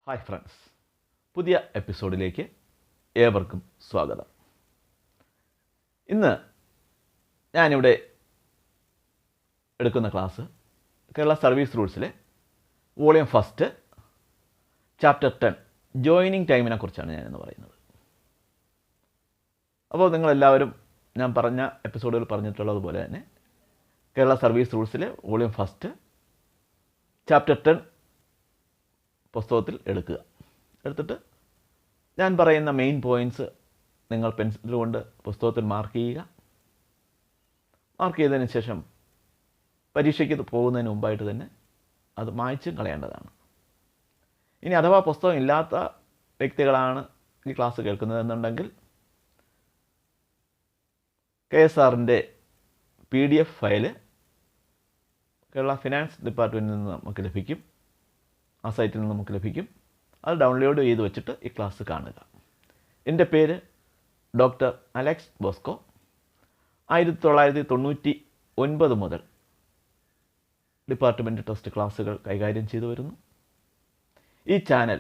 Hi friends, പുതിയ എപ്പിസോഡിലേക്ക് ഏവർക്കും സ്വാഗതം. ഇന്ന് ഞാനിവിടെ എടുക്കുന്ന ക്ലാസ് കേരള സർവീസ് റൂൾസിലെ വോളിയം ഫസ്റ്റ് ചാപ്റ്റർ 10 ജോയിനിങ് ടൈമിനെ കുറിച്ചാണ് ഞാനിന്ന് പറയുന്നത്. അപ്പോൾ നിങ്ങളെല്ലാവരും ഞാൻ പറഞ്ഞ എപ്പിസോഡുകൾ പറഞ്ഞിട്ടുള്ളതുപോലെ തന്നെ കേരള സർവീസ് റൂൾസിലെ വോളിയം ഫസ്റ്റ് ചാപ്റ്റർ 10 പുസ്തകത്തിൽ എടുത്തിട്ട് ഞാൻ പറയുന്ന മെയിൻ പോയിൻറ്റ്സ് നിങ്ങൾ പെൻസിൽ കൊണ്ട് പുസ്തകത്തിൽ മാർക്ക് ചെയ്യുക. മാർക്ക് ചെയ്തതിന് ശേഷം പരീക്ഷയ്ക്ക് പോകുന്നതിന് മുമ്പായിട്ട് തന്നെ അത് മായ്ച്ചും കളയേണ്ടതാണ്. ഇനി അഥവാ പുസ്തകം ഇല്ലാത്ത വ്യക്തികളാണ് ഈ ക്ലാസ് കേൾക്കുന്നതെന്നുണ്ടെങ്കിൽ KSRൻ്റെ PDF ഫയല് കേരള ഫിനാൻസ് ഡിപ്പാർട്ട്മെൻറ്റിൽ നിന്ന് നമുക്ക് ലഭിക്കും. ആ സൈറ്റിൽ നിന്ന് നമുക്ക് ലഭിക്കും. അത് ഡൗൺലോഡ് ചെയ്ത് വെച്ചിട്ട് ഈ ക്ലാസ് കാണുക. എൻ്റെ പേര് ഡോക്ടർ അലക്സ് ബോസ്കോ. 1999 മുതൽ ഡിപ്പാർട്ട്മെൻറ്റ് ടെസ്റ്റ് ക്ലാസ്സുകൾ കൈകാര്യം ചെയ്തു വരുന്നു. ഈ ചാനൽ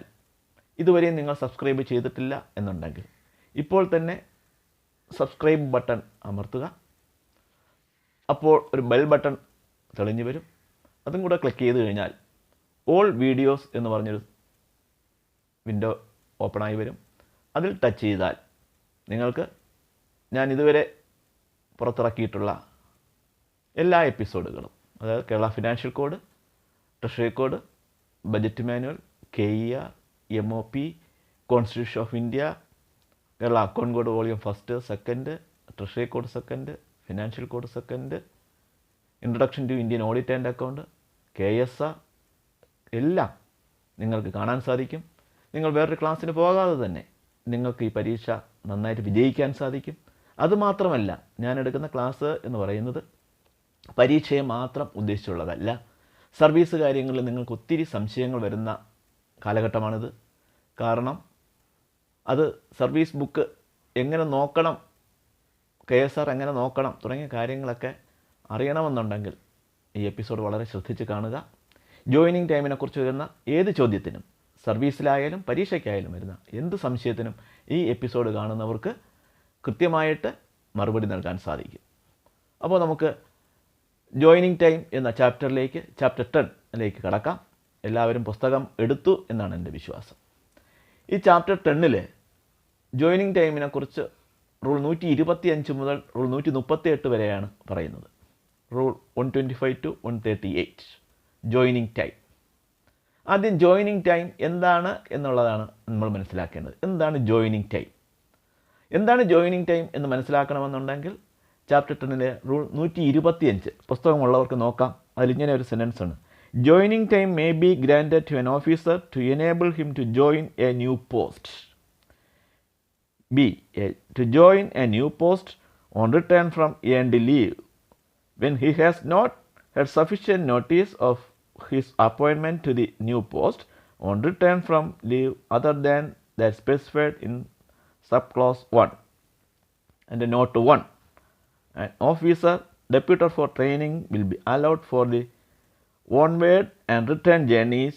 ഇതുവരെയും നിങ്ങൾ സബ്സ്ക്രൈബ് ചെയ്തിട്ടില്ല എന്നുണ്ടെങ്കിൽ ഇപ്പോൾ തന്നെ സബ്സ്ക്രൈബ് ബട്ടൺ അമർത്തുക. അപ്പോൾ ഒരു ബെൽ ബട്ടൺ തെളിഞ്ഞു വരും. അതും കൂടെ ക്ലിക്ക് ചെയ്ത് കഴിഞ്ഞാൽ ഓൾ വീഡിയോസ് എന്ന് പറഞ്ഞൊരു വിൻഡോ ഓപ്പണായി വരും. അതിൽ ടച്ച് ചെയ്താൽ നിങ്ങൾക്ക് ഞാൻ ഇതുവരെ പുറത്തിറക്കിയിട്ടുള്ള എല്ലാ എപ്പിസോഡുകളും, അതായത് Kerala financial code, treasury code, budget manual, KER, MOP, constitution of India, Kerala account code volume first second, treasury code second, financial code second, introduction to Indian audit and account, KSR എല്ലാം നിങ്ങൾക്ക് കാണാൻ സാധിക്കും. നിങ്ങൾ വേറൊരു ക്ലാസ്സിന് പോകാതെ തന്നെ നിങ്ങൾക്ക് ഈ പരീക്ഷ നന്നായിട്ട് വിജയിക്കാൻ സാധിക്കും. അതുമാത്രമല്ല, ഞാൻ എടുക്കുന്ന ക്ലാസ് എന്ന് പറയുന്നത് പരീക്ഷയെ മാത്രം ഉദ്ദേശിച്ചുള്ളതല്ല. സർവീസ് കാര്യങ്ങളിൽ നിങ്ങൾക്ക് ഒത്തിരി സംശയങ്ങൾ വരുന്ന കാലഘട്ടമാണിത്. കാരണം അത് സർവീസ് ബുക്ക് എങ്ങനെ നോക്കണം, KSR എങ്ങനെ നോക്കണം തുടങ്ങിയ കാര്യങ്ങളൊക്കെ അറിയണമെന്നുണ്ടെങ്കിൽ ഈ എപ്പിസോഡ് വളരെ ശ്രദ്ധിച്ച് കാണുക. ജോയിനിങ് ടൈമിനെക്കുറിച്ച് വരുന്ന ഏത് ചോദ്യത്തിനും, സർവീസിലായാലും പരീക്ഷയ്ക്കായാലും വരുന്ന എന്ത് സംശയത്തിനും ഈ എപ്പിസോഡ് കാണുന്നവർക്ക് കൃത്യമായിട്ട് മറുപടി നൽകാൻ സാധിക്കും. അപ്പോൾ നമുക്ക് ജോയിനിങ് ടൈം എന്ന ചാപ്റ്റർ 10 കടക്കാം. എല്ലാവരും പുസ്തകം എടുത്തു എന്നാണ് എൻ്റെ വിശ്വാസം. ഈ ചാപ്റ്റർ 10 ജോയിനിങ് ടൈമിനെക്കുറിച്ച് റൂൾ 125 മുതൽ റൂൾ 138 വരെയാണ് പറയുന്നത്. Rule 125 to 138 joining time. ആദ്യം ജോയിനിങ് ടൈം എന്താണ് എന്നുള്ളതാണ് നമ്മൾ മനസ്സിലാക്കേണ്ടത്. എന്താണ് ജോയിനിങ് ടൈം? എന്താണ് ജോയിനിങ് ടൈം എന്ന് മനസ്സിലാക്കണമെന്നുണ്ടെങ്കിൽ ചാപ്റ്റർ 10 റൂൾ 125 പുസ്തകമുള്ളവർക്ക് നോക്കാം. അതിലിങ്ങനെ ഒരു സെൻറ്റൻസ് ആണ്: joining time may be granted to an officer to enable him to join a new post. To join a new post on return from earned leave when he has not had sufficient notice of his appointment to the new post on return from leave other than that specified in subclause 1 and note 1. An officer deputed for training will be allowed for the onward and return journeys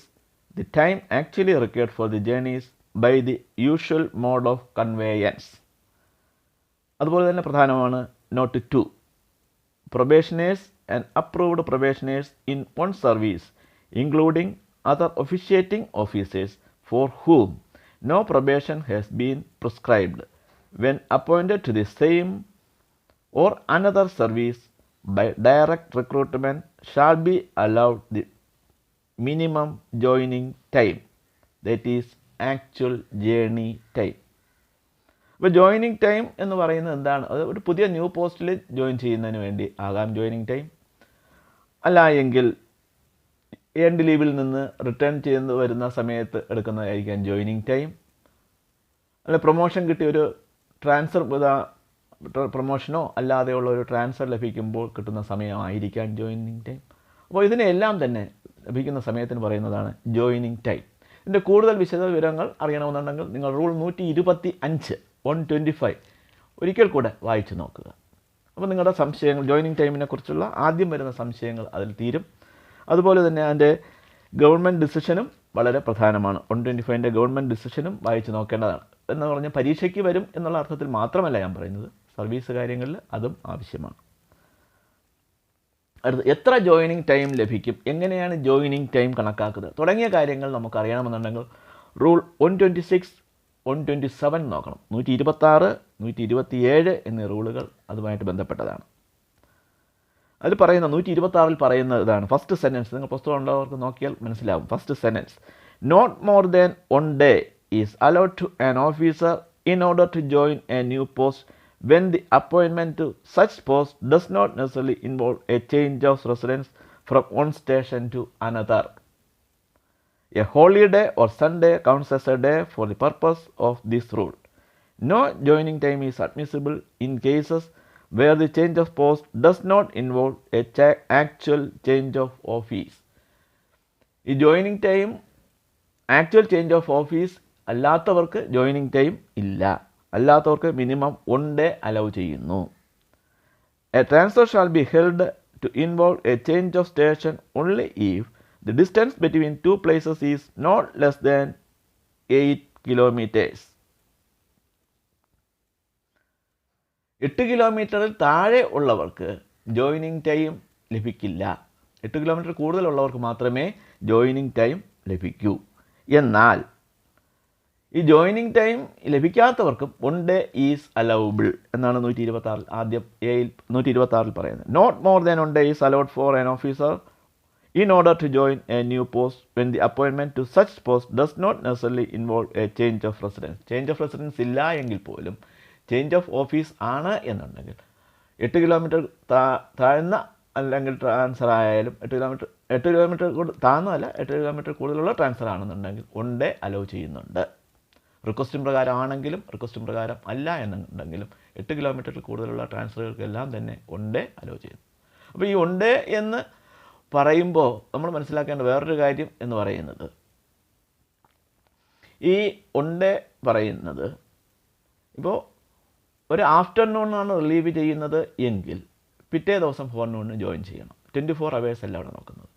the time actually required for the journeys by the usual mode of conveyance. അതുപോലെ തന്നെ പ്രധാനമാണ് note 2. Probationers and approved probationers in one service including other officiating officers for whom no probation has been prescribed when appointed to the same or another service by direct recruitment shall be allowed the minimum joining time, that is actual journey time. അപ്പോൾ joining time എന്ന് പറയുന്നത് എന്താണ്? അത് ഒരു പുതിയ new പോസ്റ്റിൽ join ചെയ്യുന്നതിന് വേണ്ടി ആകാം ജോയിനിങ് ടൈം. അല്ല എങ്കിൽ എൻഡ് ലീവിൽ നിന്ന് റിട്ടേൺ ചെയ്ത് വരുന്ന സമയത്ത് എടുക്കുന്നതായിരിക്കാം ജോയിനിങ് ടൈം. അല്ല പ്രൊമോഷൻ കിട്ടിയ ഒരു ട്രാൻസ്ഫർ, പ്രൊമോഷനോ അല്ലാതെയുള്ള ഒരു ട്രാൻസ്ഫർ ലഭിക്കുമ്പോൾ കിട്ടുന്ന സമയമായിരിക്കാം ജോയിനിങ് ടൈം. അപ്പോൾ ഇതിനെല്ലാം തന്നെ ലഭിക്കുന്ന സമയത്തിന് പറയുന്നതാണ് ജോയിനിങ് ടൈം. ഇതിൻ്റെ കൂടുതൽ വിശദവിവരങ്ങൾ അറിയണമെന്നുണ്ടെങ്കിൽ നിങ്ങൾ റൂൾ 125 125 ഒരിക്കൽ കൂടെ വായിച്ചു നോക്കുക. അപ്പോൾ നിങ്ങളുടെ സംശയങ്ങൾ, ജോയിനിങ് ടൈമിനെ കുറിച്ചുള്ള ആദ്യം വരുന്ന സംശയങ്ങൾ അതിൽ തീരും. അതുപോലെ തന്നെ അതിൻ്റെ ഗവൺമെൻറ് ഡിസിഷനും വളരെ പ്രധാനമാണ്. 125 ഗവൺമെൻറ് ഡിസിഷനും വായിച്ച് നോക്കേണ്ടതാണ്. എന്ന് പറഞ്ഞാൽ പരീക്ഷയ്ക്ക് വരും എന്നുള്ള അർത്ഥത്തിൽ മാത്രമല്ല ഞാൻ പറയുന്നത്, സർവീസ് കാര്യങ്ങളിൽ അതും ആവശ്യമാണ്. അടുത്ത് എത്ര ജോയിനിങ് ടൈം ലഭിക്കും, എങ്ങനെയാണ് ജോയിനിങ് ടൈം കണക്കാക്കുന്നത് തുടങ്ങിയ കാര്യങ്ങൾ നമുക്ക് അറിയണമെന്നുണ്ടെങ്കിൽ റൂൾ 126, 127 നോക്കണം. 126, 127 എന്നീ റൂളുകൾ അതുമായിട്ട് ബന്ധപ്പെട്ടതാണ്. അതിൽ പറയുന്ന 126 പറയുന്ന ഇതാണ്. ഫസ്റ്റ് സെൻറ്റൻസ് നിങ്ങൾ പുസ്തകം ഉള്ളവർക്ക് നോക്കിയാൽ മനസ്സിലാവും. First sentence, not more than 1 day is allowed to an officer in order to join a new post when the appointment to such post does not necessarily involve a change of residence from one station to another. A holiday or Sunday counts as a day for the purpose of this rule. No joining time is admissible in cases where the change of post does not involve a actual change of office. ഈ joining time actual change of office അല്ലാത്തവർക്ക് joining time ഇല്ല. അല്ലാത്തവർക്ക് minimum 1 day allow ചെയ്യുന്നു. A transfer shall be held to involve a change of station only if the distance between 2 places is not less than 8 kilometers. 8 കിലോമീറ്ററിൽ താഴെ ഉള്ളവർക്ക് joining time ലഭിക്കില്ല. 8 kilometre കൂടുതലുള്ളവർക്ക് മാത്രമേ joining time ലഭിക്കൂ. എന്നാൽ ഈ ജോയിനിങ് ടൈം ലഭിക്കാത്തവർക്കും 1 day ഈസ് അലൗബിൾ എന്നാണ് 126 ആദ്യം എയിൽ 126 പറയുന്നത്. Note more than 1 day is allowed for an officer in order to join a new post when the appointment to such post does not necessarily involve a change of residence. Change of residence ഇല്ല എങ്കിൽ പോലും change of office ആണ് എന്നുണ്ടെങ്കിൽ 8 kilometre താഴ്ന്ന അല്ലെങ്കിൽ transfer ആയാലും 8 kilometre താഴ്ന്നതല്ല 8 kilometre കൂടുതലുള്ള transfer ആണെന്നുണ്ടെങ്കിൽ 1 day അലൗ ചെയ്യുന്നുണ്ട്. റിക്വസ്റ്റും പ്രകാരം ആണെങ്കിലും റിക്വസ്റ്റും പ്രകാരം അല്ല എന്നുണ്ടെങ്കിലും 8 കിലോമീറ്ററിൽ കൂടുതലുള്ള ട്രാൻസ്ഫറുകൾക്കെല്ലാം തന്നെ 1 day അലൗ ചെയ്യുന്നു. അപ്പോൾ ഈ 1 day എന്ന് പറയുമ്പോൾ നമ്മൾ മനസ്സിലാക്കേണ്ട വേറൊരു കാര്യം എന്ന് പറയുന്നത്, ഈ 1 day പറയുന്നത് ഇപ്പോൾ ഒരു ആഫ്റ്റർനൂണാണ് റിലീവ് ചെയ്യുന്നത് എങ്കിൽ പിറ്റേ ദിവസം ഫോർനൂണിന് ജോയിൻ ചെയ്യണം. 24 hours അല്ല അവിടെ നോക്കുന്നത്.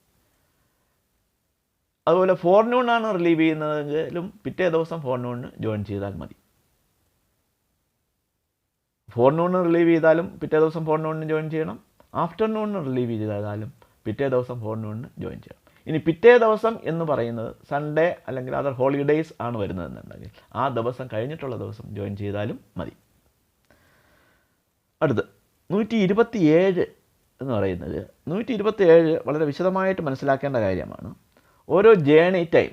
അതുപോലെ ഫോർനൂണാണ് റിലീവ് ചെയ്യുന്നതെങ്കിലും പിറ്റേ ദിവസം ഫോർനൂണിന് ജോയിൻ ചെയ്താൽ മതി. ഫോർനൂണിന് റിലീവ് ചെയ്താലും പിറ്റേ ദിവസം ഫോർനൂണിന് ജോയിൻ ചെയ്യണം. ആഫ്റ്റർനൂണിന് റിലീവ് ചെയ്താലും പിറ്റേ ദിവസം ഫോർനൂണിന് ജോയിൻ ചെയ്യണം. ഇനി പിറ്റേ ദിവസം എന്ന് പറയുന്നത് സൺഡേ അല്ലെങ്കിൽ അതർ ഹോളിഡേയ്സ് ആണ് വരുന്നതെന്നുണ്ടെങ്കിൽ ആ ദിവസം കഴിഞ്ഞിട്ടുള്ള ദിവസം ജോയിൻ ചെയ്താലും മതി. അടുത്ത് 127 എന്ന് പറയുന്നത് 127 വളരെ വിശദമായിട്ട് മനസ്സിലാക്കേണ്ട കാര്യമാണ്. ഓരോ ജേണി ടൈം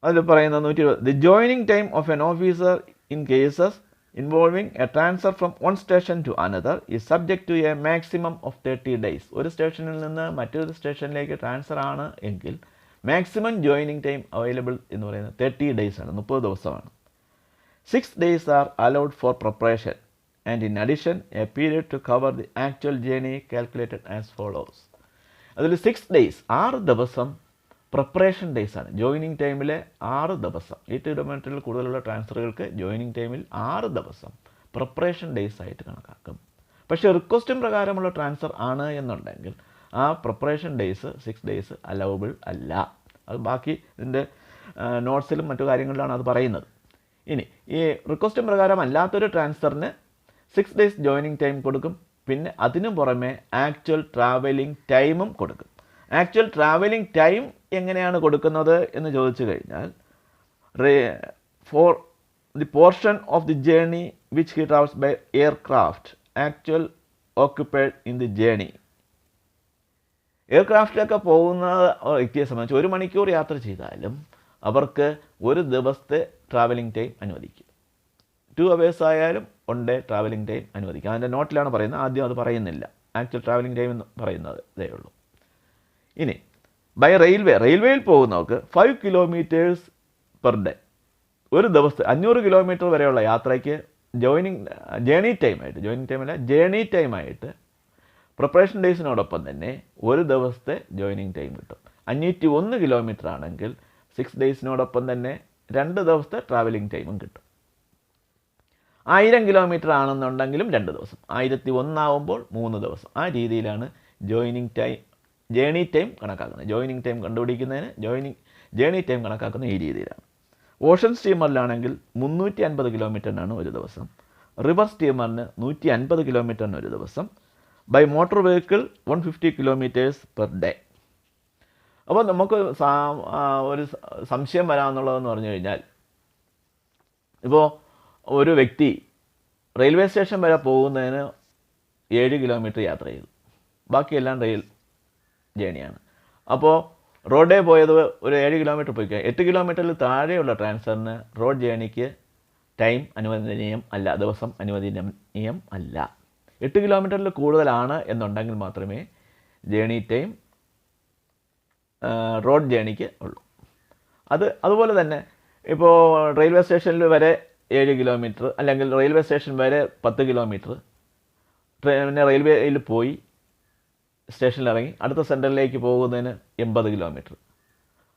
അതിൽ പറയുന്ന 120 the joining time of an officer in cases involving a transfer from one station to another is subject to a maximum of 30 days. ഒരു സ്റ്റേഷനിൽ നിന്ന് മറ്റൊരു സ്റ്റേഷനിലേക്ക് ട്രാൻസ്ഫർ ആണ് എങ്കിൽ മാക്സിമം ജോയിനിങ് ടൈം അവൈലബിൾ എന്ന് പറയുന്നത് 30 days ആണ്, 30 ദിവസമാണ്. 6 days are allowed four preparation and in addition a period to cover the actual journey calculated as follows. അതിൽ 6 days 6 ദിവസം പ്രിപ്പറേഷൻ ഡേയ്സ് ആണ്. ജോയിനിങ് ടൈമിലെ 6 ദിവസം 8 കിലോമീറ്ററിൽ കൂടുതലുള്ള ട്രാൻസ്ഫറുകൾക്ക് ജോയിനിങ് ടൈമിൽ 6 ദിവസം പ്രിപ്പറേഷൻ ഡേയ്സ് ആയിട്ട് കണക്കാക്കും. പക്ഷേ റിക്വസ്റ്റും പ്രകാരമുള്ള ട്രാൻസ്ഫർ ആണ് എന്നുണ്ടെങ്കിൽ ആ പ്രിപ്പറേഷൻ ഡേയ്സ് 6 days അലൗബിൾ അല്ല. അത് ബാക്കി ഇതിൻ്റെ നോട്ട്സിലും മറ്റു കാര്യങ്ങളിലാണ് അത് പറയുന്നത്. ഇനി ഈ റിക്വസ്റ്റും പ്രകാരം അല്ലാത്തൊരു ട്രാൻസ്ഫറിന് 6 days ജോയിനിങ് ടൈം കൊടുക്കും. പിന്നെ അതിനു പുറമെ ആക്ച്വൽ ട്രാവലിംഗ് ടൈമും കൊടുക്കും. ആക്ച്വൽ ട്രാവലിംഗ് ടൈം എങ്ങനെയാണ് കൊടുക്കുന്നത് എന്ന് ചോദിച്ചു കഴിഞ്ഞാൽ, for the portion of the journey which he travels by aircraft actual occupied in the journey. എയർക്രാഫ്റ്റിലൊക്കെ പോകുന്ന വ്യക്തിയെ സംബന്ധിച്ച് 1 മണിക്കൂർ യാത്ര ചെയ്താലും അവർക്ക് 1 ദിവസത്തെ ട്രാവലിംഗ് ടൈം അനുവദിക്കും. 2 hours ആയാലും 1 day ട്രാവലിംഗ് ടൈം അനുവദിക്കും. അതിൻ്റെ നോട്ടിലാണ് പറയുന്നത്, ആദ്യം അത് പറയുന്നില്ല. ആക്ച്വൽ ട്രാവലിംഗ് ടൈം എന്ന് പറയുന്നത് ഇതേ ഉള്ളൂ. ഇനി ബൈ റെയിൽവേയിൽ പോകുന്നവർക്ക് 5 kilometers പെർ ഡേ, ഒരു ദിവസത്തെ 500 kilometer വരെയുള്ള യാത്രയ്ക്ക് ജേണി ടൈമായിട്ട് പ്രിപ്പറേഷൻ ഡേയ്സിനോടൊപ്പം തന്നെ 1 ദിവസത്തെ ജോയിനിങ് ടൈം കിട്ടും. 501 kilometer ആണെങ്കിൽ 6 daysനോടൊപ്പം തന്നെ 2 ദിവസത്തെ ട്രാവലിംഗ് ടൈമും കിട്ടും. 1000 kilometer ആണെന്നുണ്ടെങ്കിലും 2 ദിവസം, 1001 ആവുമ്പോൾ 3 ദിവസം. ആ രീതിയിലാണ് ജോയിനിങ് ടൈം ജേണി ടൈം കണക്കാക്കുന്നത്. ജോയിനിങ് ടൈം കണ്ടുപിടിക്കുന്നതിന് ജേണി ടൈം കണക്കാക്കുന്ന ഈ രീതിയിലാണ്. ഓഷൻ സ്റ്റീമറിലാണെങ്കിൽ 350 കിലോമീറ്ററിനാണ് ഒരു ദിവസം, റിവർ സ്റ്റീമറിന് 150 കിലോമീറ്ററിന് ഒരു ദിവസം, by motor vehicle 150 kilometres per day. അപ്പോൾ നമുക്ക് ഒരു സംശയം വരാമെന്നുള്ളതെന്ന് പറഞ്ഞു കഴിഞ്ഞാൽ, ഇപ്പോൾ ഒരു വ്യക്തി റെയിൽവേ സ്റ്റേഷൻ വരെ പോകുന്നതിന് 7 കിലോമീറ്റർ യാത്ര ചെയ്തു, ബാക്കിയെല്ലാം റെയിൽ ജേണിയാണ്. അപ്പോൾ റോഡേ പോയത് ഒരു 7 കിലോമീറ്റർ പോയിക്കുക, 8 കിലോമീറ്ററിൽ താഴെയുള്ള ട്രാൻസ്ഫറിന് റോഡ് ജേണിക്ക് ടൈം അനുവദനീയം അല്ല, ദിവസം അനുവദനീയം അല്ല. 8 കിലോമീറ്ററിൽ കൂടുതലാണ് എന്നുണ്ടെങ്കിൽ മാത്രമേ ജേണി ടൈം റോഡ് ജേണിക്ക് ഉള്ളൂ. അതുപോലെ തന്നെ ഇപ്പോൾ റെയിൽവേ സ്റ്റേഷനിൽ വരെ 7 കിലോമീറ്റർ അല്ലെങ്കിൽ റെയിൽവേ സ്റ്റേഷൻ വരെ 10 കിലോമീറ്റർ, പിന്നെ റെയിൽവേയിൽ പോയി സ്റ്റേഷനിൽ ഇറങ്ങി അടുത്ത സെൻറ്ററിലേക്ക് പോകുന്നതിന് 80 കിലോമീറ്റർ.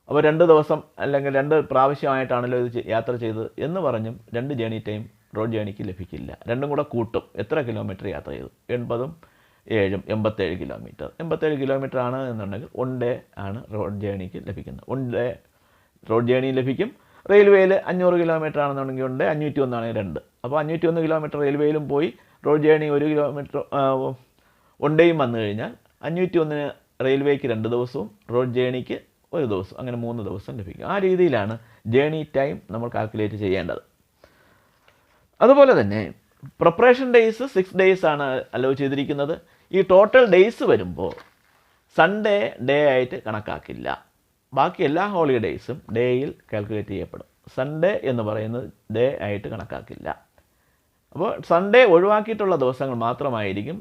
അപ്പോൾ 2 ദിവസം അല്ലെങ്കിൽ 2 പ്രാവശ്യമായിട്ടാണല്ലോ ഇത് യാത്ര ചെയ്തത് എന്ന് പറഞ്ഞും 2 ജേണി ടൈം റോഡ് ജേണിക്ക് ലഭിക്കില്ല. രണ്ടും കൂടെ കൂട്ടും, എത്ര കിലോമീറ്റർ യാത്ര ചെയ്തു, 80ഉം 7ഉം 87 കിലോമീറ്റർ. 87 കിലോമീറ്റർ ആണ് എന്നുണ്ടെങ്കിൽ 1 ഡേ ആണ് റോഡ് ജേണിക്ക് ലഭിക്കുന്നത്. 1 ഡേ റോഡ് ജേണി ലഭിക്കും. റെയിൽവേയിൽ 500 കിലോമീറ്റർ ആണെന്നുണ്ടെങ്കിൽ 1 ഡേ, 501 ആണെങ്കിൽ 2. അപ്പോൾ 501 കിലോമീറ്റർ റെയിൽവേയിലും പോയി റോഡ് ജേണി 1 കിലോമീറ്റർ 1 ഡേയും വന്നു കഴിഞ്ഞാൽ 501 റെയിൽവേക്ക് 2 ദിവസവും റോഡ് ജേണിക്ക് 1 ദിവസം, അങ്ങനെ 3 ദിവസം ലഭിക്കും. ആ രീതിയിലാണ് ജേണി ടൈം നമ്മൾ കാൽക്കുലേറ്റ് ചെയ്യേണ്ടത്. അതുപോലെ തന്നെ പ്രിപ്പറേഷൻ ഡേയ്സ് 6 ഡേയ്സ് ആണ് അലോ ചെയ്തിരിക്കുന്നത്. ഈ ടോട്ടൽ ഡേയ്സ് വരുമ്പോൾ സൺഡേ ഡേ ആയിട്ട് കണക്കാക്കില്ല, ബാക്കി എല്ലാ ഹോളിഡേയ്സും ഡേയിൽ കാൽക്കുലേറ്റ് ചെയ്യപ്പെടും. സൺഡേ എന്ന് പറയുന്നത് ഡേ ആയിട്ട് കണക്കാക്കില്ല. അപ്പോൾ സൺഡേ ഒഴിവാക്കിയിട്ടുള്ള ദിവസങ്ങൾ മാത്രമായിരിക്കും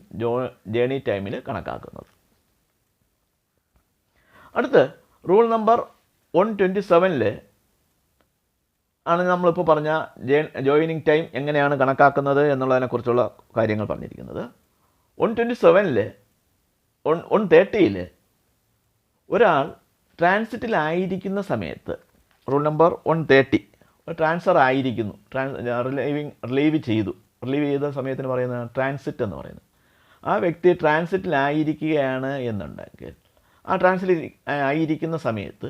ജേണി ടൈമിൽ കണക്കാക്കുന്നത്. അടുത്ത് റൂൾ നമ്പർ 127 ആണ് നമ്മളിപ്പോൾ പറഞ്ഞ ജോയിനിങ് ടൈം എങ്ങനെയാണ് കണക്കാക്കുന്നത് എന്നുള്ളതിനെക്കുറിച്ചുള്ള കാര്യങ്ങൾ പറഞ്ഞിരിക്കുന്നത്. 130 ഒരാൾ ട്രാൻസിറ്റിലായിരിക്കുന്ന സമയത്ത്, റൂൾ നമ്പർ 130, ട്രാൻസ്ഫർ ആയിരിക്കുന്നു, റിലീവ് ചെയ്ത സമയത്തിന് പറയുന്നത് ട്രാൻസിറ്റ് എന്ന് പറയുന്നത്. ആ വ്യക്തി ട്രാൻസിറ്റിലായിരിക്കുകയാണ് എന്നുണ്ടെങ്കിൽ ആ ട്രാൻസിറ്റ് ആയിരിക്കുന്ന സമയത്ത്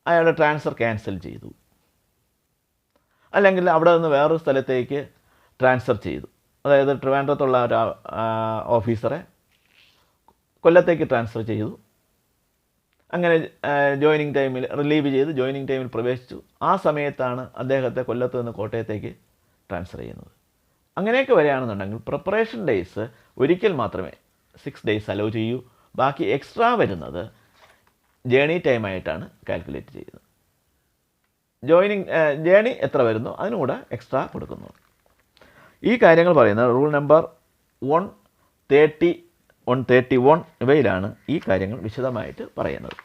അയാളുടെ ട്രാൻസ്ഫർ ക്യാൻസൽ ചെയ്തു, അല്ലെങ്കിൽ അവിടെ നിന്ന് വേറൊരു സ്ഥലത്തേക്ക് ട്രാൻസ്ഫർ ചെയ്തു. അതായത് ട്രിവാൻഡ്രത്തുള്ള ഒരു ഓഫീസറെ കൊല്ലത്തേക്ക് ട്രാൻസ്ഫർ ചെയ്തു. അങ്ങനെ ജോയിനിങ് ടൈമിൽ റിലീവ് ചെയ്ത് ജോയിനിങ് ടൈമിൽ പ്രവേശിച്ചു. ആ സമയത്താണ് അദ്ദേഹത്തെ കൊല്ലത്ത് നിന്ന് കോട്ടയത്തേക്ക് ട്രാൻസ്ഫർ ചെയ്യുന്നത്. അങ്ങനെയൊക്കെ വരികയാണെന്നുണ്ടെങ്കിൽ പ്രിപ്പറേഷൻ ഡേയ്സ് ഒരിക്കൽ മാത്രമേ 6 ഡേയ്സ് അലോ ചെയ്യൂ. ബാക്കി എക്സ്ട്രാ വരുന്നത് ജേണി ടൈമായിട്ടാണ് കാൽക്കുലേറ്റ് ചെയ്യുന്നത്. ജേണി എത്ര വരുന്നു അതിനുകൂടെ എക്സ്ട്രാ കൊടുക്കുന്നു. ഈ കാര്യങ്ങൾ പറയുന്നത് റൂൾ നമ്പർ 130, 131 ഇവയിലാണ് ഈ കാര്യങ്ങൾ വിശദമായിട്ട് പറയുന്നത്.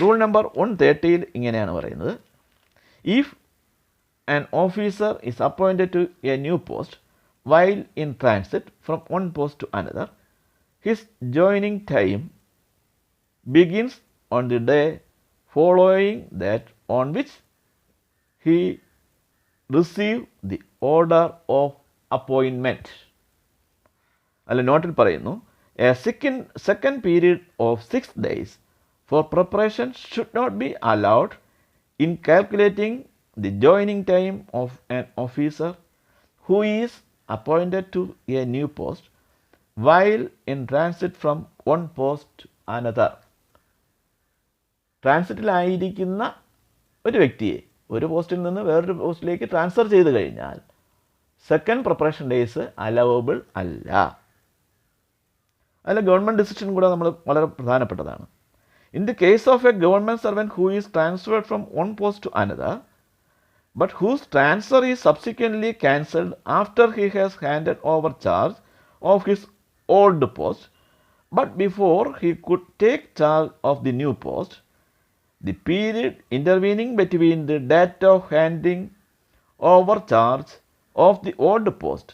റൂൾ നമ്പർ 130 ഇങ്ങനെയാണ് പറയുന്നത്: if an officer is appointed to a new post while in transit from one post to another, his joining time begins on the day following that on which he receive the order of appointment. അല്ല, നോട്ടിൽ പറയുന്നു, a second period of 6 days for preparation should not be allowed in calculating the joining time of an officer who is appointed to a new post while in transit from one post to another. ട്രാൻസിറ്റിലായിരിക്കുന്ന ഒരു വ്യക്തിയെ ഒരു പോസ്റ്റിൽ നിന്ന് വേറൊരു പോസ്റ്റിലേക്ക് transfer ചെയ്ത് കഴിഞ്ഞാൽ second preparation days allowable അല്ല. അതിൽ ഗവൺമെൻറ് ഡിസിഷൻ കൂടെ നമ്മൾ വളരെ പ്രധാനപ്പെട്ടതാണ്. In the case of a government servant who is transferred from one post to another but whose transfer is subsequently cancelled after he has handed over charge of his old post but before he could take charge of the new post, the period intervening between the date of handing over charge of the old post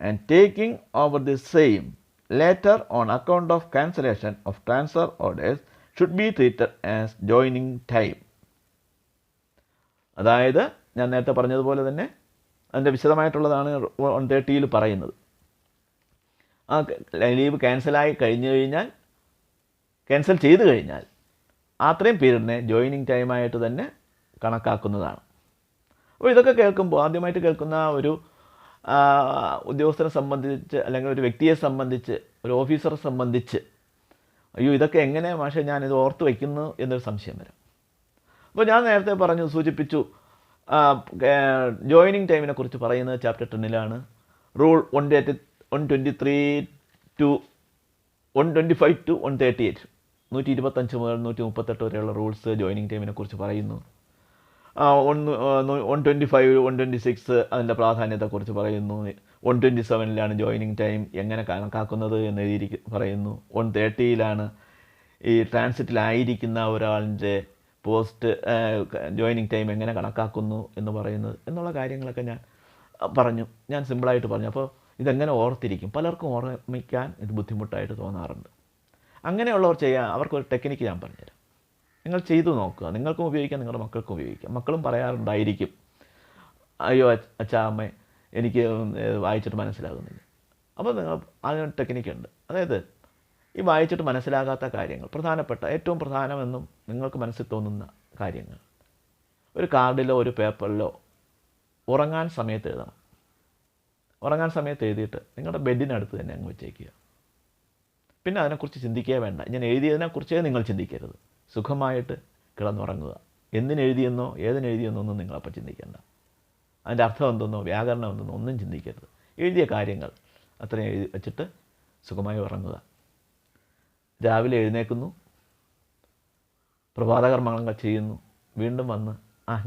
and taking over the same later on account of cancellation of transfer orders should be treated as joining time. അതായത് ഞാൻ നേരത്തെ പറഞ്ഞതുപോലെ തന്നെ അതിൻ്റെ വിശദമായിട്ടുള്ളതാണ് 130 പറയുന്നത്. ആ leave ക്യാൻസലായി കഴിഞ്ഞു കഴിഞ്ഞാൽ ക്യാൻസൽ ചെയ്ത് കഴിഞ്ഞാൽ അത്രയും പീരീഡിനെ ജോയിനിങ് ടൈമായിട്ട് തന്നെ കണക്കാക്കുന്നതാണ്. അപ്പോൾ ഇതൊക്കെ കേൾക്കുമ്പോൾ ആദ്യമായിട്ട് കേൾക്കുന്ന ഒരു ഉദ്യോഗസ്ഥനെ സംബന്ധിച്ച് അല്ലെങ്കിൽ ഒരു വ്യക്തിയെ സംബന്ധിച്ച് ഒരു ഓഫീസറെ സംബന്ധിച്ച് അയ്യോ ഇതൊക്കെ എങ്ങനെ മാഷെ ഞാനിത് ഓർത്ത് വയ്ക്കുന്നു എന്നൊരു സംശയം വരാം. അപ്പോൾ ഞാൻ നേരത്തെ സൂചിപ്പിച്ചു ജോയിനിങ് ടൈമിനെ കുറിച്ച് പറയുന്നത് ചാപ്റ്റർ 10 റൂൾ 123 to 125 to 138 125 മുതൽ 138 വരെയുള്ള റൂൾസ് ജോയിനിങ് ടൈമിനെ കുറിച്ച് പറയുന്നു. 125 126 അതിൻ്റെ പ്രാധാന്യത്തെക്കുറിച്ച് പറയുന്നു. 127 ജോയിനിങ് ടൈം എങ്ങനെ കണക്കാക്കുന്നത് എന്ന് പറയുന്നു. 130 ഈ ട്രാൻസിറ്റിലായിരിക്കുന്ന ഒരാളിൻ്റെ പോസ്റ്റ് ജോയിനിങ് ടൈം എങ്ങനെ കണക്കാക്കുന്നു എന്ന് പറയുന്നത് എന്നുള്ള കാര്യങ്ങളൊക്കെ ഞാൻ സിമ്പിളായിട്ട് പറഞ്ഞു. അപ്പോൾ ഇതെങ്ങനെ ഓർത്തിരിക്കും? പലർക്കും ഓർമ്മിക്കാൻ ഇത് ബുദ്ധിമുട്ടായിട്ട് തോന്നാറുണ്ട്. അങ്ങനെയുള്ളവർ അവർക്കൊരു ടെക്നിക്ക് ഞാൻ പറഞ്ഞുതരാം. നിങ്ങൾ ചെയ്തു നോക്കുക. നിങ്ങൾക്കും ഉപയോഗിക്കാം, നിങ്ങളുടെ മക്കൾക്കും ഉപയോഗിക്കാം. മക്കളും പറയാറുണ്ടായിരിക്കും അയ്യോ അച്ഛാ അമ്മേ എനിക്ക് വായിച്ചിട്ട് മനസ്സിലാകുന്നില്ല. അപ്പോൾ നിങ്ങൾ അതിന് ടെക്നിക്കുണ്ട്. അതായത് ഈ വായിച്ചിട്ട് മനസ്സിലാകാത്ത കാര്യങ്ങൾ ഏറ്റവും പ്രധാനമെന്നും നിങ്ങൾക്ക് മനസ്സിൽ തോന്നുന്ന കാര്യങ്ങൾ ഒരു കാർഡിലോ ഒരു പേപ്പറിലോ ഉറങ്ങാൻ സമയത്ത് എഴുതണം. ഉറങ്ങാൻ സമയത്ത് എഴുതിയിട്ട് നിങ്ങളുടെ ബെഡിനടുത്ത് തന്നെ അങ്ങ് വെച്ചേക്കുക. പിന്നെ അതിനെക്കുറിച്ച് ചിന്തിക്കുക വേണ്ട. ഞാൻ എഴുതിയതിനെക്കുറിച്ചേ നിങ്ങൾ ചിന്തിക്കരുത്. സുഖമായിട്ട് കിടന്നുറങ്ങുക. എന്തിനെഴുതിയെന്നോ ഏതിനെഴുതിയെന്നോ ഒന്നും നിങ്ങളപ്പോൾ ചിന്തിക്കേണ്ട. അതിൻ്റെ അർത്ഥം എന്തെന്നോ വ്യാകരണം എന്തെന്നോ ഒന്നും ചിന്തിക്കരുത്. എഴുതിയ കാര്യങ്ങൾ അത്രയും എഴുതി വെച്ചിട്ട് സുഖമായി ഉറങ്ങുക. രാവിലെ എഴുന്നേൽക്കുന്നു, പ്രഭാതകർമ്മങ്ങൾ ചെയ്യുന്നു, വീണ്ടും വന്ന്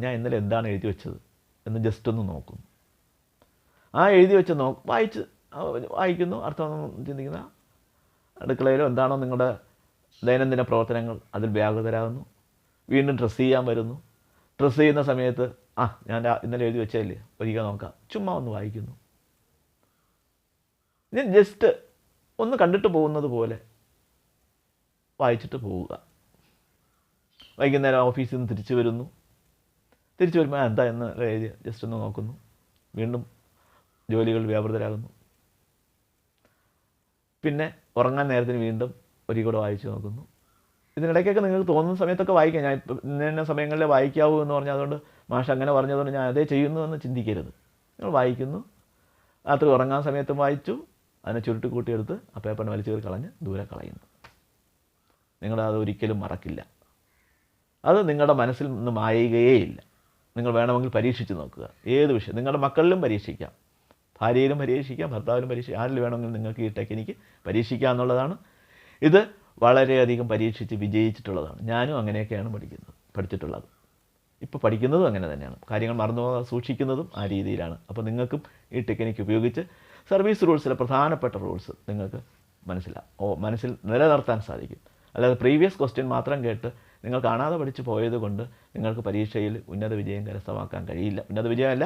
ഞാൻ ഇന്നലെ എന്താണ് എഴുതി വെച്ചത് എന്ന് ജസ്റ്റ് ഒന്ന് നോക്കുന്നു. എഴുതി വെച്ച് വായിക്കുന്നു, അർത്ഥമൊന്നും ചിന്തിക്കുന്ന അടുക്കളയിലോ എന്താണോ നിങ്ങളുടെ ദൈനംദിന പ്രവർത്തനങ്ങൾ അതിൽ വ്യാപൃതരാകുന്നു. വീണ്ടും ഡ്രസ്സ് ചെയ്യാൻ വരുന്നു. ഡ്രസ്സ് ചെയ്യുന്ന സമയത്ത് ഞാൻ ഇന്നലെ എഴുതി വെച്ചതല്ലേ ഒരിക്കൽ നോക്കാം, ചുമ്മാ ഒന്ന് വായിക്കുന്നു. ഞാൻ ജസ്റ്റ് ഒന്ന് കണ്ടിട്ട് പോകുന്നത് പോലെ വായിച്ചിട്ട് പോവുക. വൈകുന്നേരം ഓഫീസിൽ നിന്ന് തിരിച്ചു വരുമ്പോൾ എന്താ എന്ന് എഴുതി ജസ്റ്റ് ഒന്ന് നോക്കുന്നു. വീണ്ടും ജോലികൾ വ്യാപൃതരാകുന്നു. പിന്നെ ഉറങ്ങാൻ നേരത്തിന് വീണ്ടും ഒരിക്കൽ വായിച്ചു നോക്കുന്നു. ഇതിനിടയ്ക്കൊക്കെ നിങ്ങൾക്ക് തോന്നുന്ന സമയത്തൊക്കെ വായിക്കാം. ഞാൻ ഇന്ന സമയങ്ങളിൽ വായിക്കാവൂ എന്ന് പറഞ്ഞാൽ അതുകൊണ്ട് മാഷ് അങ്ങനെ പറഞ്ഞതുകൊണ്ട് ഞാൻ അതേ ചെയ്യുന്നു എന്ന് ചിന്തിക്കരുത്. നിങ്ങൾ വായിക്കുന്നു. രാത്രി ഉറങ്ങാൻ സമയത്തും വായിച്ചു. അതിനെ ചുരുട്ടി കൂട്ടിയെടുത്ത് ആ പേപ്പറിനെ വലിച്ചു കളഞ്ഞ് ദൂരെ കളയുന്നു. നിങ്ങളത് ഒരിക്കലും മറക്കില്ല. അത് നിങ്ങളുടെ മനസ്സിൽ നിന്ന് മായുകയേയില്ല. നിങ്ങൾ വേണമെങ്കിൽ പരീക്ഷിച്ച് നോക്കുക. ഏത് വിഷയം നിങ്ങളുടെ മക്കളിലും പരീക്ഷിക്കാം, ഭാര്യയിലും പരീക്ഷിക്കാം, ഭർത്താവിലും പരീക്ഷിക്കാം. ആരിൽ വേണമെങ്കിലും നിങ്ങൾക്ക് ഈ ടെക്നിക്ക് പരീക്ഷിക്കുക എന്നുള്ളതാണ്. ഇത് വളരെയധികം പരീക്ഷിച്ച് വിജയിച്ചിട്ടുള്ളതാണ്. ഞാനും അങ്ങനെയൊക്കെയാണ് പഠിച്ചിട്ടുള്ളത്. ഇപ്പോൾ പഠിക്കുന്നതും അങ്ങനെ തന്നെയാണ്. കാര്യങ്ങൾ മറന്നു പോകാതെ സൂക്ഷിക്കുന്നതും ആ രീതിയിലാണ്. അപ്പോൾ നിങ്ങൾക്കും ഈ ടെക്നിക്ക് ഉപയോഗിച്ച് സർവീസ് റൂൾസിലെ പ്രധാനപ്പെട്ട റൂൾസ് നിങ്ങൾക്ക് മനസ്സിൽ നിലനിർത്താൻ സാധിക്കും. അല്ലാതെ പ്രീവിയസ് ക്വസ്റ്റ്യൻ മാത്രം കേട്ട് നിങ്ങൾ കാണാതെ പഠിച്ച് പോയത് കൊണ്ട് നിങ്ങൾക്ക് പരീക്ഷയിൽ ഉന്നത വിജയം കരസ്ഥമാക്കാൻ കഴിയില്ല. ഉന്നത വിജയമല്ല,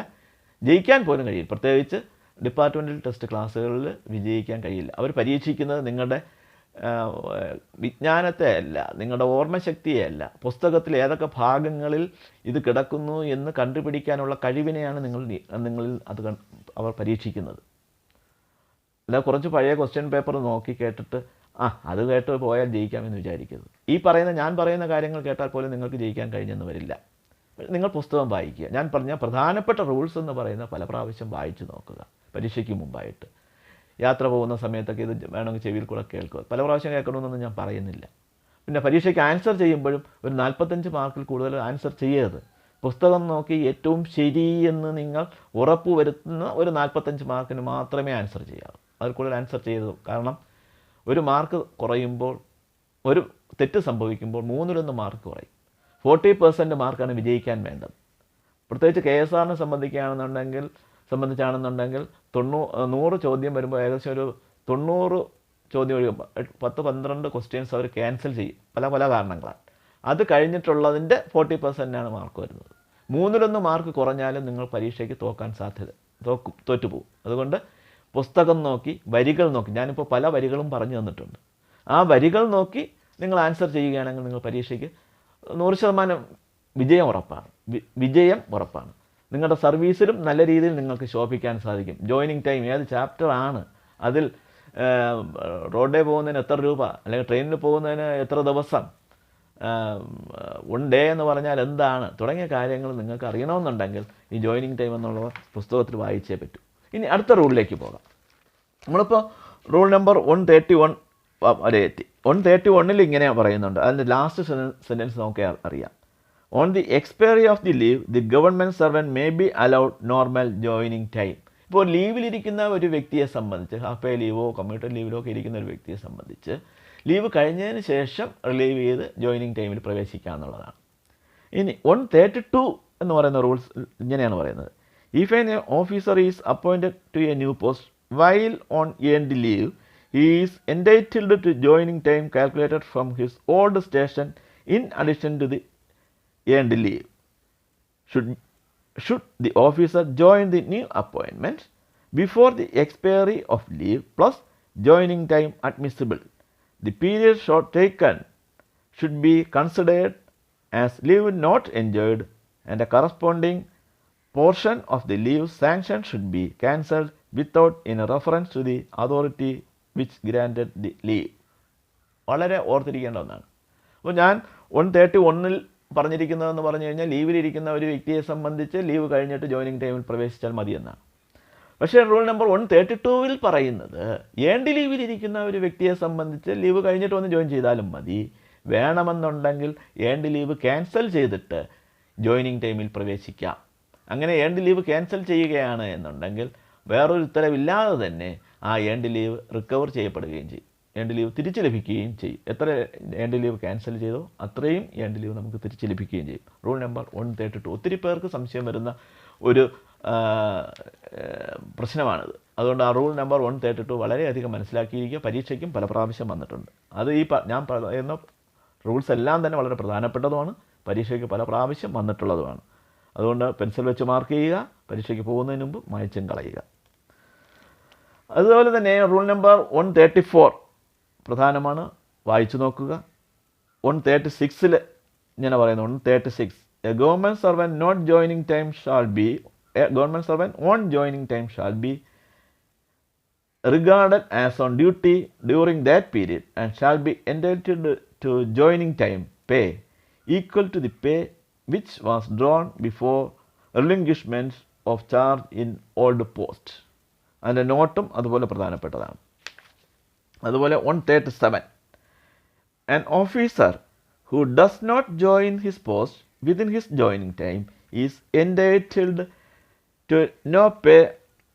ജയിക്കാൻ പോലും കഴിയില്ല. പ്രത്യേകിച്ച് ഡിപ്പാർട്ട്മെൻറ്റൽ ടെസ്റ്റ് ക്ലാസ്സുകളിൽ വിജയിക്കാൻ കഴിയില്ല. അവർ പരീക്ഷിക്കുന്നത് നിങ്ങളുടെ വിജ്ഞാനത്തെ അല്ല, നിങ്ങളുടെ ഓർമ്മശക്തിയെ അല്ല, പുസ്തകത്തിൽ ഏതൊക്കെ ഭാഗങ്ങളിൽ ഇത് കിടക്കുന്നു എന്ന് കണ്ടുപിടിക്കാനുള്ള കഴിവിനെയാണ് നിങ്ങളിൽ അവർ പരീക്ഷിക്കുന്നത്. അല്ല കുറച്ച് പഴയ ക്വസ്റ്റ്യൻ പേപ്പർ നോക്കി കേട്ടിട്ട് അത് കേട്ട് പോയാൽ ജയിക്കാമെന്ന് വിചാരിക്കരുത്. ഞാൻ പറയുന്ന കാര്യങ്ങൾ കേട്ടാൽ പോലും നിങ്ങൾക്ക് ജയിക്കാൻ കഴിഞ്ഞെന്ന് വരില്ല. നിങ്ങൾ പുസ്തകം വായിക്കുക. ഞാൻ പറഞ്ഞ പ്രധാനപ്പെട്ട റൂൾസ് എന്ന് പറയുന്ന പല പ്രാവശ്യം വായിച്ച് നോക്കുക പരീക്ഷയ്ക്ക് മുമ്പായിട്ട്. യാത്ര പോകുന്ന സമയത്തൊക്കെ ഇത് വേണമെങ്കിൽ ചെവിയിൽ കൂടെ കേൾക്കുക. പല പ്രാവശ്യം കേൾക്കണമെന്നൊന്നും ഞാൻ പറയുന്നില്ല. പിന്നെ പരീക്ഷയ്ക്ക് ആൻസർ ചെയ്യുമ്പോഴും ഒരു 45 മാർക്കിൽ കൂടുതൽ ആൻസർ ചെയ്യരുത്. പുസ്തകം നോക്കി ഏറ്റവും ശരിയെന്ന് നിങ്ങൾ ഉറപ്പുവരുത്തുന്ന ഒരു 45 മാർക്കിന് മാത്രമേ ആൻസർ ചെയ്യാവൂ. അതിൽ കൂടുതൽ ആൻസർ ചെയ്യരുത്. കാരണം ഒരു മാർക്ക് കുറയുമ്പോൾ, ഒരു തെറ്റ് സംഭവിക്കുമ്പോൾ 3-1 മാർക്ക് കുറയും. 40% മാർക്കാണ് വിജയിക്കാൻ വേണ്ടത്. പ്രത്യേകിച്ച് KSRനെ സംബന്ധിച്ചാണെന്നുണ്ടെങ്കിൽ 100 ചോദ്യം വരുമ്പോൾ ഏകദേശം ഒരു 90 ചോദ്യം ഒഴിയുമ്പോൾ 10-12 ക്വസ്റ്റ്യൻസ് അവർ ക്യാൻസൽ ചെയ്യും. പല കാരണങ്ങളാണ്. അത് കഴിഞ്ഞിട്ടുള്ളതിൻ്റെ 40%ആണ് മാർക്ക് വരുന്നത്. 3-1 മാർക്ക് കുറഞ്ഞാലും നിങ്ങൾ പരീക്ഷയ്ക്ക് തോറ്റുപോകും. അതുകൊണ്ട് പുസ്തകം നോക്കി, വരികൾ നോക്കി, ഞാനിപ്പോൾ പല വരികളും പറഞ്ഞു തന്നിട്ടുണ്ട്. ആ വരികൾ നോക്കി നിങ്ങൾ ആൻസർ ചെയ്യുകയാണെങ്കിൽ നിങ്ങൾ പരീക്ഷയ്ക്ക് 100% വിജയം ഉറപ്പാണ്. നിങ്ങളുടെ സർവീസിലും നല്ല രീതിയിൽ നിങ്ങൾക്ക് ശോഭിക്കാൻ സാധിക്കും. ജോയിനിങ് ടൈം ഏത് ചാപ്റ്റർ ആണ്, അതിൽ റോഡിൽ പോകുന്നതിന് എത്ര രൂപ, അല്ലെങ്കിൽ ട്രെയിനിൽ പോകുന്നതിന് എത്ര ദിവസം, 1 ഡേ എന്ന് പറഞ്ഞാൽ എന്താണ് തുടങ്ങിയ കാര്യങ്ങൾ നിങ്ങൾക്ക് അറിയണമെന്നുണ്ടെങ്കിൽ ഈ ജോയിനിങ് ടൈം എന്നുള്ള പുസ്തകത്തിൽ വായിച്ചേ പറ്റൂ. ഇനി അടുത്ത റൂളിലേക്ക് പോകാം. നമ്മളിപ്പോൾ റൂൾ നമ്പർ 131 വരെ എത്തി. 131 ഇങ്ങനെ പറയുന്നുണ്ട്. അതിൻ്റെ ലാസ്റ്റ് സെൻറ്റൻസ് നമുക്ക് അറിയാം. On the expiry of the leave the government servant may be allowed normal joining time. ഇപ്പോൾ ലീവിലിരിക്കുന്ന ഒരു വ്യക്തിയെ സംബന്ധിച്ച്, ഹാഫ് ഡേ ലീവോ കമ്മ്യൂട്ടർ ലീവിലോ ഒക്കെ ഇരിക്കുന്ന ഒരു വ്യക്തിയെ സംബന്ധിച്ച് ലീവ് കഴിഞ്ഞതിന് ശേഷം റിലീവ് ചെയ്ത് ജോയിനിങ് ടൈമിൽ പ്രവേശിക്കുക എന്നുള്ളതാണ്. ഇനി 132 എന്ന് പറയുന്ന റൂൾസ് ഇങ്ങനെയാണ് പറയുന്നത്. If an officer is appointed to a new post while on earned leave he is entitled to joining time calculated from his old station in addition to the earned leave. Should the officer join the new appointment before the expiry of leave plus joining time admissible, the period taken should be considered as leave not enjoyed and a corresponding portion of the leave sanction should be cancelled without any reference to the authority which granted the leave. വളരെ ഓർത്തിരിക്കേണ്ട ഒന്നാണ്. അപ്പോൾ ഞാൻ 131 പറഞ്ഞിരിക്കുന്നതെന്ന് പറഞ്ഞു കഴിഞ്ഞാൽ ലീവിലിരിക്കുന്ന ഒരു വ്യക്തിയെ സംബന്ധിച്ച് ലീവ് കഴിഞ്ഞിട്ട് ജോയിനിങ് ടൈമിൽ പ്രവേശിച്ചാൽ മതി എന്നാണ്. പക്ഷേ റൂൾ നമ്പർ 132 പറയുന്നത് ഏൺഡ് ലീവിലിരിക്കുന്ന ഒരു വ്യക്തിയെ സംബന്ധിച്ച് ലീവ് കഴിഞ്ഞിട്ട് വന്ന് ജോയിൻ ചെയ്താലും മതി, വേണമെന്നുണ്ടെങ്കിൽ ഏൺഡ് ലീവ് ക്യാൻസൽ ചെയ്തിട്ട് ജോയിനിങ് ടൈമിൽ പ്രവേശിക്കാം. അങ്ങനെ ഏൺഡ് ലീവ് ക്യാൻസൽ ചെയ്യുകയാണ് എന്നുണ്ടെങ്കിൽ വേറൊരു ഉത്തരവില്ലാതെ തന്നെ ആ ഏൺഡ് ലീവ് റിക്കവർ ചെയ്യപ്പെടുകയും ചെയ്യും, ഏൺഡ് ലീവ് തിരിച്ച് ലഭിക്കുകയും ചെയ്യും. എത്ര ഏൺഡ് ലീവ് ക്യാൻസൽ ചെയ്തോ അത്രയും ഏൺഡ് ലീവ് നമുക്ക് തിരിച്ച് ലഭിക്കുകയും ചെയ്യും. റൂൾ നമ്പർ 132 ഒത്തിരി പേർക്ക് സംശയം വരുന്ന ഒരു പ്രശ്നമാണിത്. അതുകൊണ്ട് ആ റൂൾ നമ്പർ 132 വളരെയധികം മനസ്സിലാക്കിയിരിക്കുക. പരീക്ഷയ്ക്കും പല പ്രാവശ്യം വന്നിട്ടുണ്ട്. അത് ഞാൻ പറയുന്ന റൂൾസ് എല്ലാം തന്നെ വളരെ പ്രധാനപ്പെട്ടതുമാണ്, പരീക്ഷയ്ക്ക് പല പ്രാവശ്യം വന്നിട്ടുള്ളതുമാണ്. അതുകൊണ്ട് പെൻസിൽ വെച്ച് മാർക്ക് ചെയ്യുക, പരീക്ഷയ്ക്ക് പോകുന്നതിന് മുമ്പ് മായ്ച്ചും കളയുക. അതുപോലെ തന്നെ റൂൾ നമ്പർ 134 പ്രധാനമാണ്, വായിച്ചു നോക്കുക. 136 ഇങ്ങനെ പറയുന്നു. 136 a government servant not joining time shall be government servant on joining time shall be regarded as on duty during that period and shall be entitled to joining time pay equal to the pay which was drawn before relinquishment of charge in old post. അതിൻ്റെ നോട്ടും അതുപോലെ പ്രധാനപ്പെട്ടതാണ്. അതുപോലെ 137 an officer who does not join his post within his joining time is entitled to no pay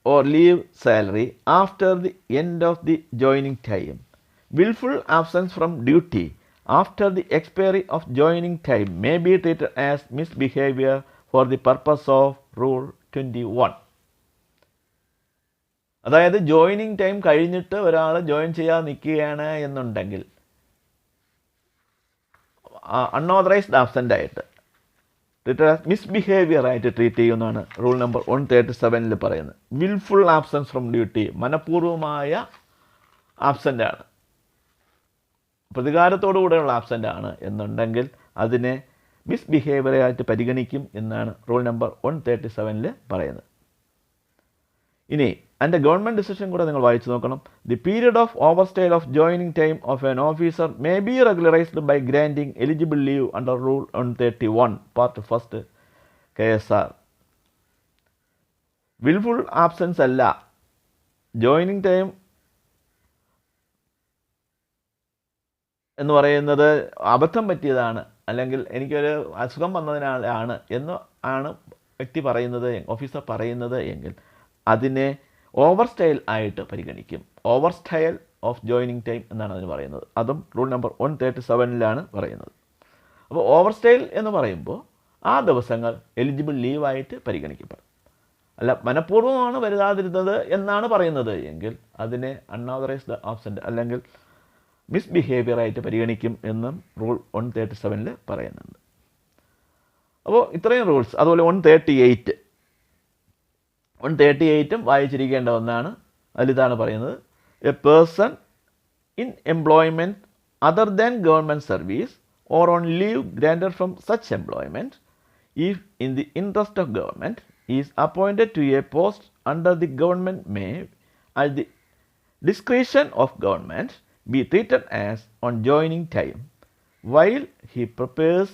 or leave salary after the end of the joining time. Willful absence from duty after the expiry of joining time may be treated as misbehavior for the purpose of Rule 21. അതായത് joining time കഴിഞ്ഞിട്ട് ഒരാൾ join ചെയ്യാൻ നിൽക്കുകയാണ് എന്നുണ്ടെങ്കിൽ unauthorised absent ആയിട്ട് misbehaviour ആയിട്ട് treat ചെയ്യുന്നതാണ് rule number 137 പറയുന്നത്. വിൽഫുൾ ആബ്സെൻസ് ഫ്രം ഡ്യൂട്ടി, മനഃപൂർവമായ ആബ്സെൻ്റ് ആണ്, പ്രതികാരത്തോടു കൂടെയുള്ള ആബ്സെൻ്റ് ആണ് എന്നുണ്ടെങ്കിൽ അതിനെ മിസ്ബിഹേവിയർ ആയിട്ട് പരിഗണിക്കും എന്നാണ് റൂൾ നമ്പർ 137 പറയുന്നത്. ഇനി അതിൻ്റെ ഗവൺമെൻറ് ഡിസിഷൻ കൂടെ നിങ്ങൾ വായിച്ചു നോക്കണം. The period of overstay of joining time of an officer may be regularised by granting eligible leave under rule 131 part 1 KSR. Wilful absence അല്ല, ജോയിനിങ് ടൈം എന്ന് പറയുന്നത് അബദ്ധം പറ്റിയതാണ്, അല്ലെങ്കിൽ എനിക്കൊരു അസുഖം വന്നതിനാലാണ് എന്ന് ആണ് വ്യക്തി പറയുന്നത്, ഓഫീസർ പറയുന്നത് എങ്കിൽ അതിനെ ഓവർ സ്റ്റൈൽ ആയിട്ട് പരിഗണിക്കും. Over style of joining time എന്നാണ് അതിന് പറയുന്നത്. അതും റൂൾ നമ്പർ 137 പറയുന്നത്. അപ്പോൾ ഓവർ സ്റ്റൈൽ എന്ന് പറയുമ്പോൾ ആ ദിവസങ്ങൾ എലിജിബിൾ ലീവായിട്ട് പരിഗണിക്കപ്പെടും. അല്ല മനഃപൂർവ്വമാണ് വരുതാതിരുന്നത് എന്നാണ് പറയുന്നത് എങ്കിൽ അതിനെ അൺഓതറൈസ്ഡ് ആബ്സെൻ്റ് അല്ലെങ്കിൽ മിസ്ബിഹേവിയർ ആയിട്ട് പരിഗണിക്കും എന്നും റൂൾ 137 പറയുന്നുണ്ട്. അപ്പോൾ ഇത്രയും റൂൾസ്. അതുപോലെ 138 വായിച്ചിരിക്കേണ്ട ഒന്നാണ്. അതിലിതാണ് പറയുന്നത്, a person in employment other than government service or on leave granted from such employment if in the interest of government is appointed to a post under the government may at the discretion of government be treated as on joining time, while he prepares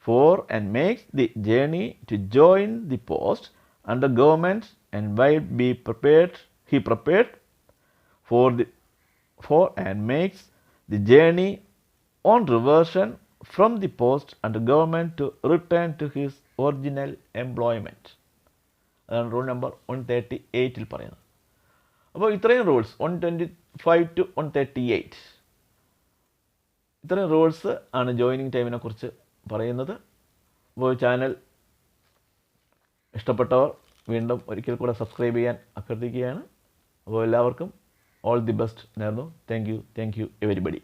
for and makes the journey to join the post under government, and while he prepared for and makes the journey on reversion from the post under government to return to his original employment. അതാണ് rule number 138 പറയുന്നത്. അപ്പോൾ ഇത്രയും rules 125 to 138 ഇത്രയും rules ആണ് joining ടൈമിനെ കുറിച്ച് പറയുന്നത്. അപ്പോൾ channel ഇഷ്ടപ്പെട്ടവർ വീണ്ടും ഒരിക്കൽ കൂടെ സബ്സ്ക്രൈബ് ചെയ്യാൻ അഭ്യർത്ഥിക്കുകയാണ്. അപ്പോൾ എല്ലാവർക്കും ഓൾ ദി ബെസ്റ്റ് നേർന്നു. Thank you everybody.